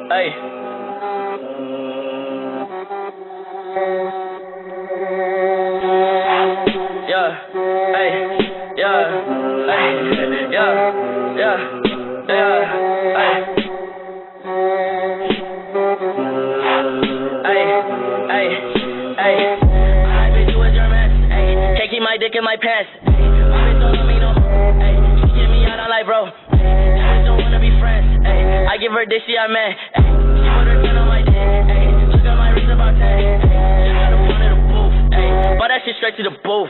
Hey. Yeah, hey, yeah, hey, yeah, yeah, yeah, hey. Hey, hey, hey. I bitch, you a German. Hey, can't keep my dick in my pants. My bitch don't love me no more. Hey, she get me out, I'm like, bro. That bitch don't wanna be friends. Hey, I give her dick, she a man. Hey, she put her 10 on my dick. Hey, look at my wrist about 10. Hey, just got a one in the booth. Hey, bought that shit straight to the booth.